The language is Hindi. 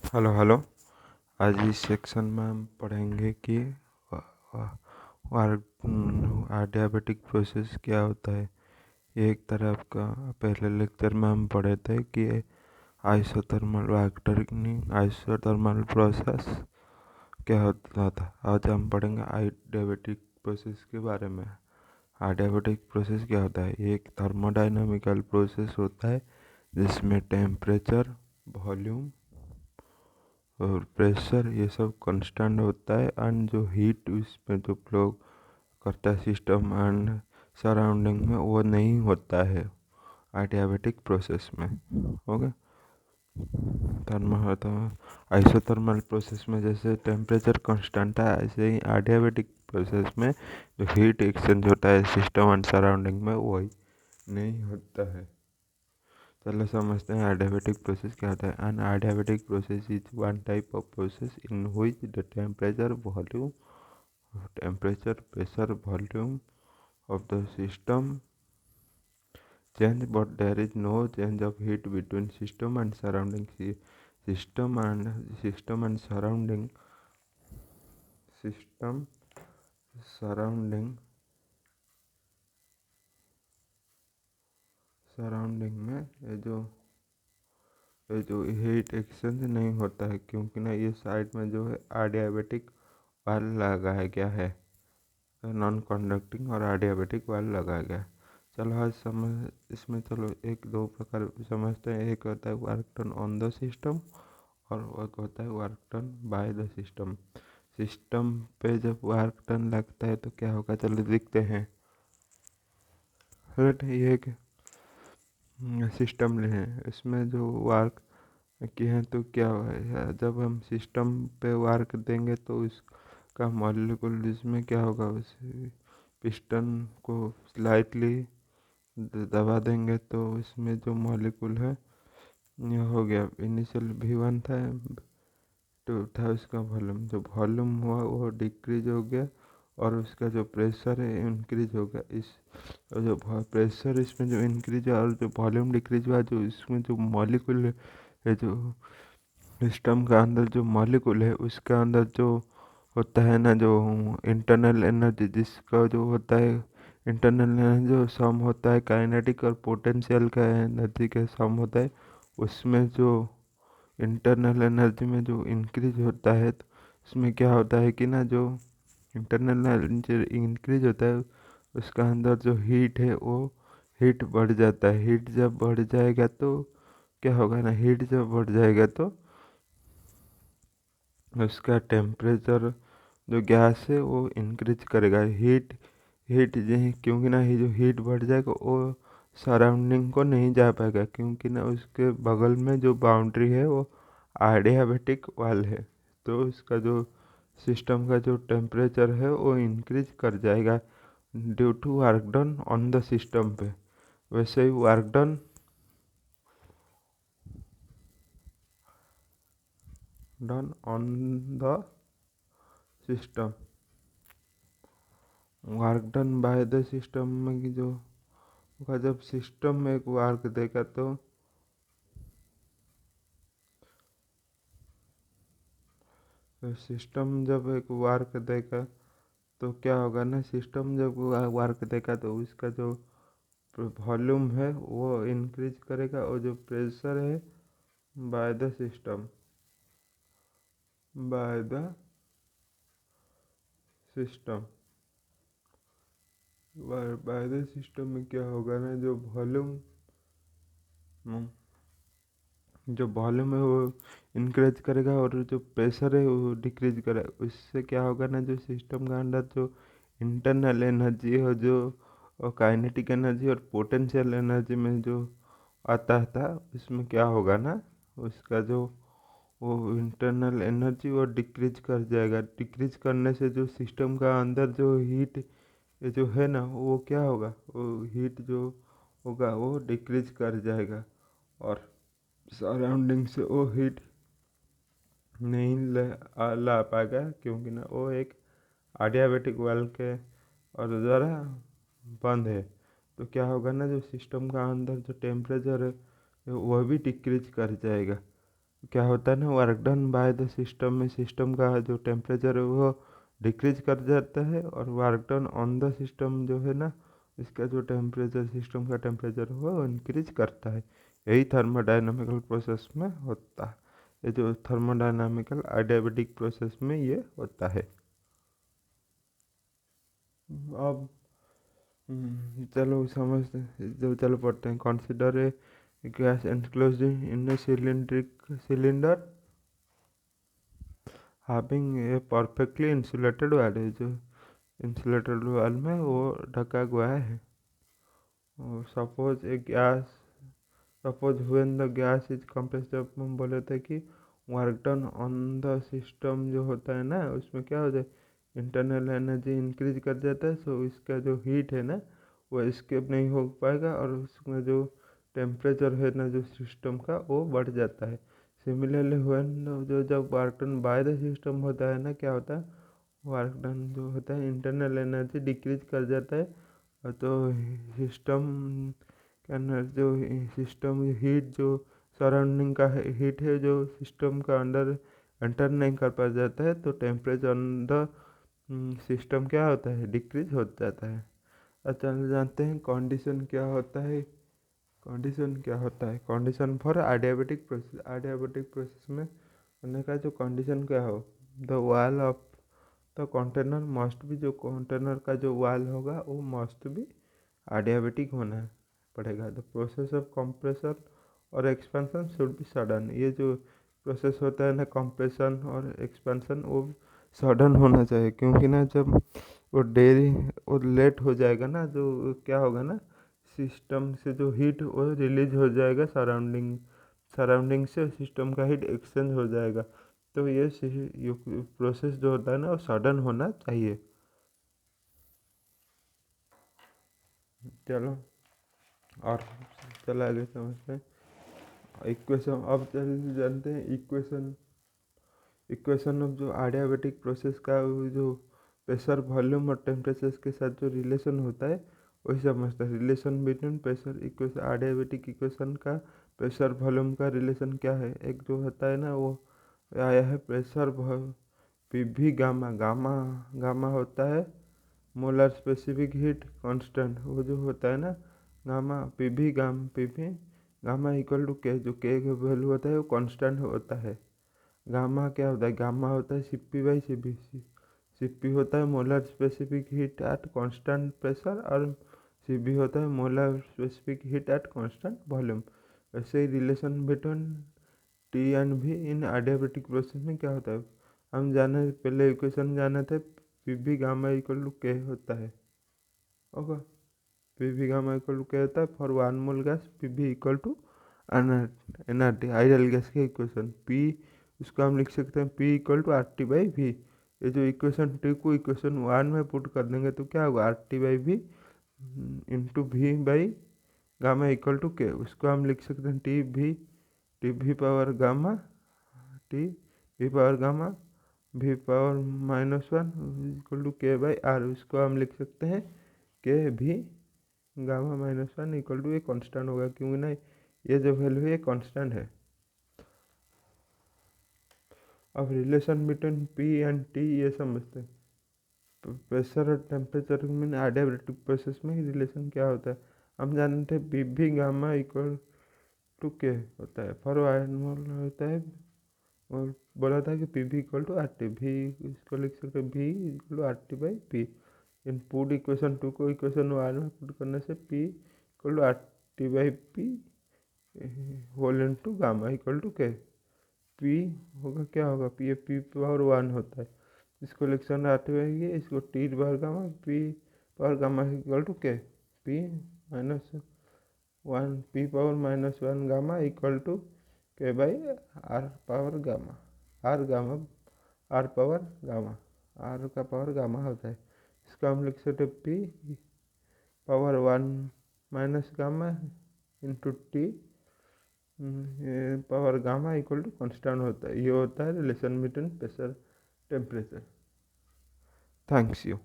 Hello hello. आज इस सेक्शन में हम पढ़ेंगे कि डायबिटिक प्रोसेस क्या होता है। ये एक तरह का पहले लेक्चर में हम पढ़े थे कि आइसोथर्मल प्रोसेस क्या होता था। आज हम पढ़ेंगे डायबिटिक प्रोसेस के बारे में। डायबिटिक प्रोसेस क्या होता है? ये एक थर्मोडाइनमिकल प्रोसेस होता है जिसमें टेम्परेचर, वॉल्यूम और प्रेशर ये सब कांस्टेंट होता है, एंड जो हीट इसमें जो फ्लो करता है सिस्टम एंड सराउंडिंग में, वो नहीं होता है डायबिटिक प्रोसेस में। ओके। आइसोथर्मल प्रोसेस में जैसे टेम्परेचर कांस्टेंट है, ऐसे ही डायबिटिक प्रोसेस में जो हीट एक्सचेंज होता है सिस्टम एंड सराउंडिंग में, वही नहीं होता है। चलो समझते हैं adiabatic प्रोसेस क्या होता है। An adiabatic process is one type of process in which the pressure volume of the system change, but there is no change of heat between system and surrounding. System surrounding surrounding में ये जो हीट एक्सचेंज नहीं होता है, क्योंकि ना ये साइड में जो है adiabatic वाल लगाया गया है, नॉन कंडक्टिंग और adiabatic वाल लगाया गया है। चलो आज समझ इसमें चलो एक दो प्रकार समझते हैं। एक होता है work done on the system और एक होता है work done by the system. System पे जब वर्क डन लगता है तो क्या होगा, चलो देखते हैं। ये एक सिस्टम है, इसमें जो वर्क किए हैं तो क्या है, जब हम सिस्टम पे वर्क देंगे तो इसका मॉलिक्यूल इसमें क्या होगा, उस पिस्टन को स्लाइटली दबा देंगे तो इसमें जो मॉलिक्यूल है ये हो गया। इनिशियल V1 था, तो था उसका वॉल्यूम, जो वॉल्यूम हुआ वो डिक्रीज हो गया और उसका जो प्रेशर है इंक्रीज हो गया। इस जो प्रेशर इसमें जो इंक्रीज हुआ और जो वॉल्यूम डिक्रीज हुआ, जो इसमें जो मॉलिक्यूल है जो सिस्टम का अंदर जो मॉलिक्यूल है उसका अंदर जो होता है ना, जो इंटरनल एनर्जी जिसका जो होता है इंटरनल एनर्जी जो सम होता है काइनेटिक और पोटेंशियल का एनर्जी का सम होता है, उसमें जो इंटरनल एनर्जी में जो इंक्रीज होता है तो उसमें क्या होता है कि ना, जो इंटरनल एनर्जी इंक्रीज होता है उसका अंदर जो हीट है वो हीट बढ़ जाता है। हीट जब बढ़ जाएगा तो क्या होगा ना, हीट जब बढ़ जाएगा तो उसका टेम्परेचर जो गैस है वो इंक्रीज करेगा। हीट हीट क्योंकि ना ये जो हीट बढ़ जाएगा वो सराउंडिंग को नहीं जा पाएगा, क्योंकि ना उसके बगल में जो बाउंड्री है वो adiabatic वाल है, तो उसका जो सिस्टम का जो टेम्परेचर है वो इंक्रीज कर जाएगा due to work done on the system पे। वैसे ही work done on the system, work done by the system में कि जो होगा, जब सिस्टम में एक वर्क देगा तो सिस्टम जब एक वर्क देगा तो क्या होगा ना, सिस्टम जब वर्क देगा तो उसका जो वॉल्यूम है वो इंक्रीज करेगा और जो प्रेशर है bye the system by the system by the system में क्या होगा ना, जो वॉल्यूम है वो इंक्रीज करेगा और जो प्रेशर है वो डिक्रीज करेगा। उससे क्या होगा ना, जो सिस्टम का अंदर जो इंटरनल एनर्जी है, जो काइनेटिक एनर्जी और पोटेंशियल एनर्जी में जो आता था, उसमें क्या होगा ना, उसका जो वो इंटरनल एनर्जी वो डिक्रीज कर जाएगा। डिक्रीज करने से जो सिस्टम का अंदर जो हीट ये जो है ना, वो क्या होगा, वो हीट जो होगा वो डिक्रीज कर जाएगा और सराउंडिंग से वो हीट नहीं ला पाएगा, क्योंकि ना वो एक adiabatic वाल्व के और द्वारा बंद है। तो क्या होगा ना, जो सिस्टम का अंदर जो टेम्परेचर है वह भी डिक्रीज कर जाएगा। क्या होता है ना, work done by the system में सिस्टम का जो टेम्परेचर है वो डिक्रीज कर जाता है, और work done on the system जो है ना, इसका जो टेम्परेचर, सिस्टम का टेम्परेचर वो इंक्रीज करता है। यही थर्मोडायनामिकल प्रोसेस में होता है। ये जो थर्मोडायनामिकल एडियाबेटिक प्रोसेस में ये होता है। अब चलो समझते हैं, जो चलो पढ़ते हैं। Consider a gas enclosed in a cylinder having a perfectly insulated वाल, जो इंसुलेटेड वाल में वो ढका हुआ है। और suppose when the gas is compressed, जब हम बोले थे कि work done on the system जो होता है ना, उसमें क्या हो जाए, इंटरनल एनर्जी इंक्रीज कर जाता है। सो इसका जो हीट है ना वो एस्केप नहीं हो पाएगा, और उसमें जो टेम्परेचर है ना जो सिस्टम का वो बढ़ जाता है। सिमिलरली व्हेन जो जब work done by the system होता है ना, क्या होता है, वर्क डन जो होता है इंटरनल एनर्जी डिक्रीज कर जाता है। और तो सिस्टम के अंदर जो सिस्टम हीट जो सराउंडिंग का हीट है जो सिस्टम का अंदर एंटर नहीं कर पा जाता है, तो टेम्परेचर ऑन द सिस्टम क्या होता है, डिक्रीज हो जाता है। अच्छा, जानते हैं कंडीशन क्या होता है। कंडीशन क्या होता है, condition for adiabatic process. Adiabatic process में होने का जो कंडीशन क्या हो, the wall of the container must भी, जो कंटेनर का जो वॉल होगा वो मस्ट भी एडियाबेटिक होना पड़ेगा। द प्रोसेस ऑफ कंप्रेशन और एक्सपेंशन शुड बी सडन। ये जो प्रोसेस होता है ना कंप्रेशन और एक्सपेंशन, वो सडन होना चाहिए, क्योंकि ना जब वो देरी और लेट हो जाएगा ना, जो क्या होगा ना, सिस्टम से जो हीट वो रिलीज हो जाएगा सराउंडिंग से सिस्टम का हीट एक्सचेंज हो जाएगा। तो ये प्रोसेस जो होता है ना वो सडन होना चाहिए। चलो और चलो आगे समझते हैं इक्वेशन। अब चल जानते हैं इक्वेशन। इक्वेशन ऑफ जो एडियाबेटिक प्रोसेस का वो जो प्रेशर वॉल्यूम और टेम्परेचर के साथ जो रिलेशन होता है वही समझते हैं। Relation between pressure equation, adiabatic equation का प्रेशर वॉल्यूम का रिलेशन क्या है। एक जो होता है ना वो आया है प्रेशर पी भी गामा गामा गामा होता है मोलर स्पेसिफिक हीट कांस्टेंट। वो जो होता है ना गामा पी भी गामा इक्वल टू के, जो के का वैल्यू होता है वो कांस्टेंट होता है। गामा क्या होता है, गामा होता है सीपी बाई सीबी। सीपी होता है molar specific heat at constant pressure, और सीबी होता है molar specific heat at constant volume. वैसे ही रिलेशन बिटवीन टी एंड भी इन एडियाबेटिक प्रोसेस में क्या होता है, हम जाने पहले इक्वेशन जाने थे, पी भी गामा इक्वल टू के होता है। ओके, पी भी गामा इक्वल टू के होता है for one mole gas, P भी equal to NRT ideal gas के इक्वेशन पी, उसको हम लिख सकते हैं P equal to R T by V. ये जो इक्वेशन टू को इक्वेशन वन में पुट कर देंगे तो क्या होगा, R T by V into V by gamma equal to K. उसको हम लिख सकते हैं टी भी power gamma T V power gamma V power -1 equal to K by R. उसको हम लिख सकते हैं के भी गामा -1 इक्वल टू ये कांस्टेंट होगा, क्योंकि ना ये जो वैल्यू है ये कांस्टेंट है। अब relation between P and T ये समझते हैं। प्रेशर और टेम्परेचर में एडियाबेटिक प्रोसेस में रिलेशन क्या होता है, हम जानते हैं पी भी गामा इक्वल टू के होता है फॉर मोल होता है। और बोला था कि पी भी इक्वल टू आर टी, भी इसको लिख सकते हैं V equal to R T by P. Input equation two को इक्वेशन वन में पुट करने से P equal to R T by P whole into gamma equal to K. P होगा क्या होगा, पी पी पावर वन होता है, इसको लिख सकते आर टी बाई के, इसको T power gamma P power gamma equal to K. P -1 P power -1 gamma equal to K by R power gamma. R gamma R power gamma, R का पावर गामा होता है। इसका हम लिख सकते P power 1 minus gamma into T power gamma equal to constant होता है। ये होता है relation between pressure temperature. Thanks you.